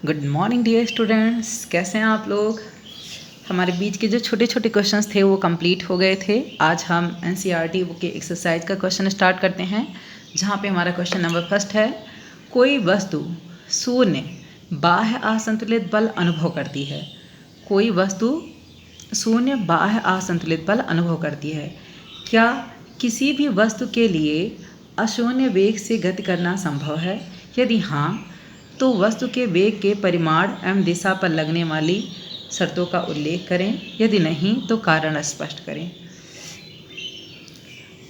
Good morning dear students, कैसे हैं आप लोग। हमारे बीच के जो छोटे छोटे क्वेश्चंस थे वो कंप्लीट हो गए थे। आज हम एनसीईआरटी बुक के एक्सरसाइज का क्वेश्चन स्टार्ट करते हैं, जहाँ पे हमारा क्वेश्चन नंबर फर्स्ट है। कोई वस्तु शून्य बाह्य असंतुलित बल अनुभव करती है। कोई वस्तु शून्य बाह्य असंतुलित बल अनुभव करती है। क्या किसी भी वस्तु के लिए अशून्य वेग से गति करना संभव है? यदि हाँ, तो वस्तु के वेग के परिमाण एवं दिशा पर लगने वाली शर्तों का उल्लेख करें। यदि नहीं, तो कारण स्पष्ट करें।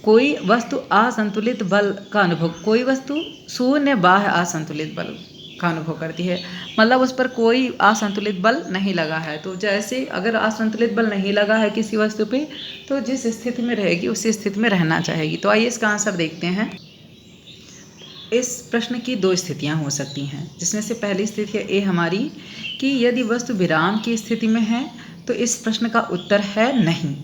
कोई वस्तु असंतुलित बल का अनुभव, कोई वस्तु शून्य बाह्य असंतुलित बल का अनुभव करती है, मतलब उस पर कोई असंतुलित बल नहीं लगा है। तो जैसे अगर असंतुलित बल नहीं लगा है किसी वस्तु पे, तो जिस स्थिति में रहेगी उसी स्थिति में रहना चाहेगी। तो आइए इसका आंसर देखते हैं। इस प्रश्न की दो स्थितियां हो सकती हैं, जिसमें से पहली स्थिति है ए हमारी कि यदि वस्तु विराम की स्थिति में है तो इस प्रश्न का उत्तर है नहीं।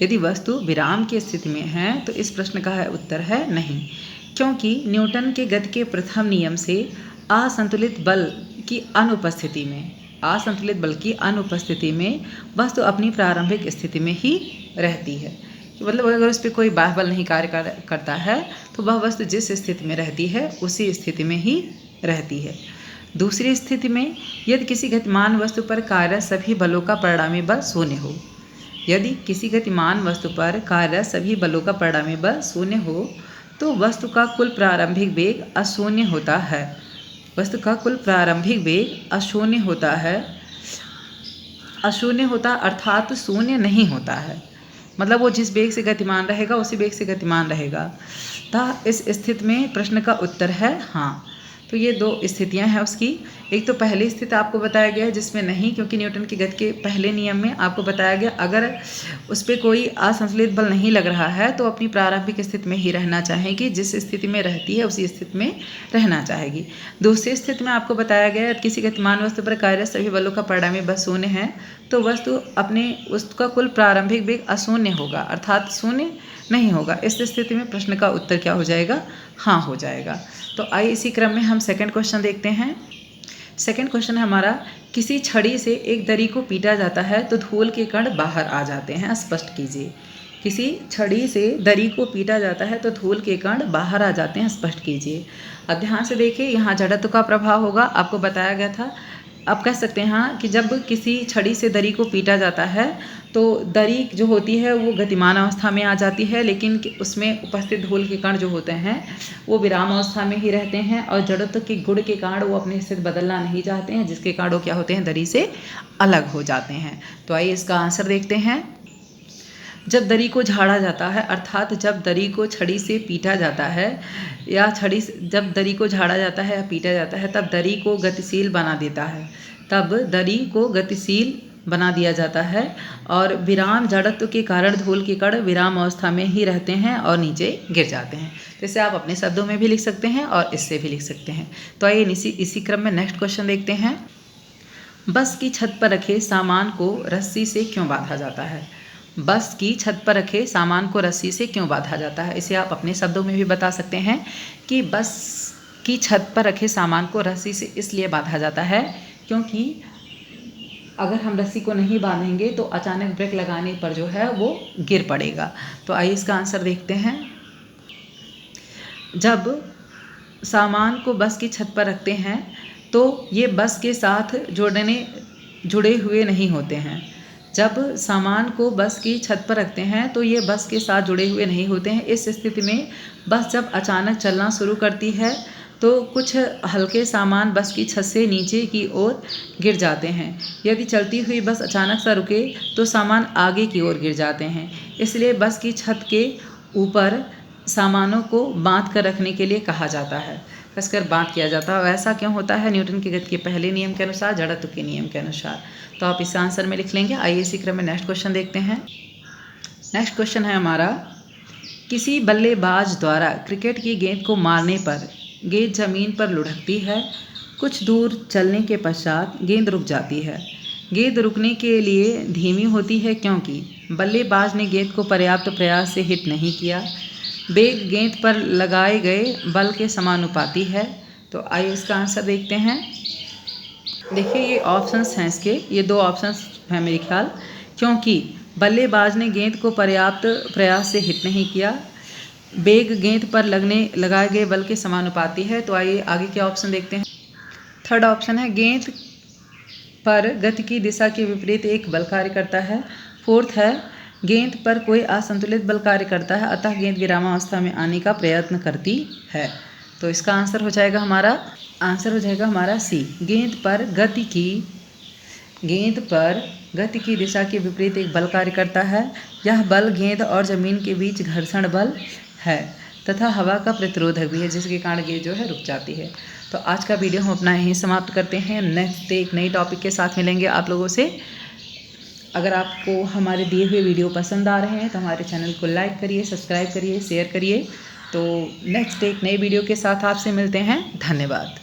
यदि वस्तु विराम की स्थिति में है तो इस प्रश्न का उत्तर है नहीं, क्योंकि न्यूटन के गति के प्रथम नियम से असंतुलित बल की अनुपस्थिति में वस्तु अपनी प्रारंभिक स्थिति में ही रहती है। मतलब अगर उस पर कोई बाह्य बल नहीं कार्य करता है तो वह वस्तु जिस स्थिति में रहती है उसी स्थिति में ही रहती है। दूसरी स्थिति में, यदि किसी गतिमान वस्तु पर कार्यरत सभी बलों का परिणामी बल शून्य हो। यदि किसी गतिमान वस्तु पर कार्यरत सभी बलों का परिणामी बल शून्य हो तो वस्तु का कुल प्रारंभिक वेग अशून्य होता है। वस्तु का कुल प्रारंभिक वेग अशून्य होता अर्थात शून्य नहीं होता है। मतलब वो जिस वेग से गतिमान रहेगा उसी वेग से गतिमान रहेगा। तो इस स्थिति में प्रश्न का उत्तर है हाँ। तो ये दो स्थितियां हैं उसकी। एक तो पहली स्थिति आपको बताया गया है जिसमें नहीं, क्योंकि न्यूटन की गति के पहले नियम में आपको बताया गया अगर उस पर कोई असंतुलित बल नहीं लग रहा है तो अपनी प्रारंभिक स्थिति में ही रहना चाहेगी, जिस स्थिति में रहती है उसी स्थिति में रहना चाहेगी। दूसरी स्थिति में आपको बताया गया है किसी गतिमान वस्तु पर कार्यरत सभी बलों का परिणामी बल शून्य है तो वस्तु उसका कुल प्रारंभिक वेग अशून्य होगा अर्थात शून्य नहीं होगा। इस स्थिति में प्रश्न का उत्तर क्या हो जाएगा? हाँ हो जाएगा। तो आइए इसी क्रम में हम सेकंड क्वेश्चन देखते हैं। सेकंड क्वेश्चन है हमारा, किसी छड़ी से एक दरी को पीटा जाता है तो धूल के कण बाहर आ जाते हैं, स्पष्ट कीजिए। किसी छड़ी से दरी को पीटा जाता है तो धूल के कण बाहर आ जाते हैं, स्पष्ट कीजिए। अब ध्यान से देखिए, यहाँ जड़त्व का प्रभाव होगा, आपको बताया गया था। आप कह सकते हैं हाँ कि जब किसी छड़ी से दरी को पीटा जाता है तो दरी जो होती है वो गतिमान अवस्था में आ जाती है, लेकिन उसमें उपस्थित धूल के कण जो होते हैं वो विराम अवस्था में ही रहते हैं और जड़त्व के गुण के कारण वो अपनी स्थिति बदलना नहीं चाहते हैं, जिसके कारण वो क्या होते हैं, दरी से अलग हो जाते हैं। तो आइए इसका आंसर देखते हैं। जब दरी को झाड़ा जाता है अर्थात जब दरी को छड़ी से पीटा जाता है या जब दरी को झाड़ा जाता है या पीटा जाता है तब दरी को गतिशील बना दिया जाता है और विराम जड़त्व के कारण धूल के कण विराम अवस्था में ही रहते हैं और नीचे गिर जाते हैं। तो इसे आप अपने शब्दों में भी लिख सकते हैं और इससे भी लिख सकते हैं। तो आइए इसी क्रम में नेक्स्ट क्वेश्चन देखते हैं। बस की छत पर रखे सामान को रस्सी से क्यों बांधा जाता है? बस की छत पर रखे सामान को रस्सी से क्यों बांधा जाता है? इसे आप अपने शब्दों में भी बता सकते हैं कि बस की छत पर रखे सामान को रस्सी से इसलिए बांधा जाता है क्योंकि अगर हम रस्सी को नहीं बांधेंगे तो अचानक ब्रेक लगाने पर जो है वो गिर पड़ेगा। तो आइए इसका आंसर देखते हैं। जब सामान को बस की छत पर रखते हैं तो ये बस के साथ जुड़े हुए नहीं होते हैं। जब सामान को बस की छत पर रखते हैं तो ये बस के साथ जुड़े हुए नहीं होते हैं। इस स्थिति में बस जब अचानक चलना शुरू करती है तो कुछ हल्के सामान बस की छत से नीचे की ओर गिर जाते हैं। यदि चलती हुई बस अचानक सा रुके तो सामान आगे की ओर गिर जाते हैं। इसलिए बस की छत के ऊपर सामानों को बांध कर रखने के लिए कहा जाता है, कसकर बांध किया जाता है। ऐसा क्यों होता है? न्यूटन की गति के पहले नियम के अनुसार, जड़त्व के नियम के अनुसार। तो आप इस आंसर में लिख लेंगे। आइए इसी क्रम में नेक्स्ट क्वेश्चन देखते हैं। नेक्स्ट क्वेश्चन है हमारा, किसी बल्लेबाज द्वारा क्रिकेट की गेंद को मारने पर गेंद जमीन पर लुढ़कती है। कुछ दूर चलने के पश्चात गेंद रुक जाती है। गेंद रुकने के लिए धीमी होती है क्योंकि बल्लेबाज ने गेंद को पर्याप्त प्रयास से हिट नहीं किया। वेग गेंद पर लगाए गए बल के समानुपाती है। तो आइए इसका आंसर देखते हैं। देखिए ये ऑप्शंस हैं इसके, ये 2 ऑप्शंस हैं मेरे ख्याल, क्योंकि बल्लेबाज ने गेंद को पर्याप्त प्रयास से हिट नहीं किया, बेग गेंद पर लगाए गए बल के समानुपाती है। तो आइए आगे के ऑप्शन देखते हैं। थर्ड ऑप्शन है गेंद पर गति की दिशा के विपरीत एक बल कार्य करता है। फोर्थ है गेंद पर कोई असंतुलित बल कार्य करता है, अतः गेंद विरामावस्था में आने का प्रयत्न करती है। तो इसका आंसर हो जाएगा हमारा सी। गेंद पर गति की दिशा के विपरीत एक बल कार्य करता है। यह बल गेंद और जमीन के बीच घर्षण बल है तथा हवा का प्रतिरोधक भी है, जिसके कारण गेंद जो है रुक जाती है। तो आज का वीडियो हम अपना यहीं समाप्त करते हैं। नेक्स्ट एक नई टॉपिक के साथ मिलेंगे आप लोगों से। अगर आपको हमारे दिए हुए वीडियो पसंद आ रहे हैं तो हमारे चैनल को लाइक करिए, सब्सक्राइब करिए, शेयर करिए। तो नेक्स्ट एक नई वीडियो के साथ आपसे मिलते हैं। धन्यवाद।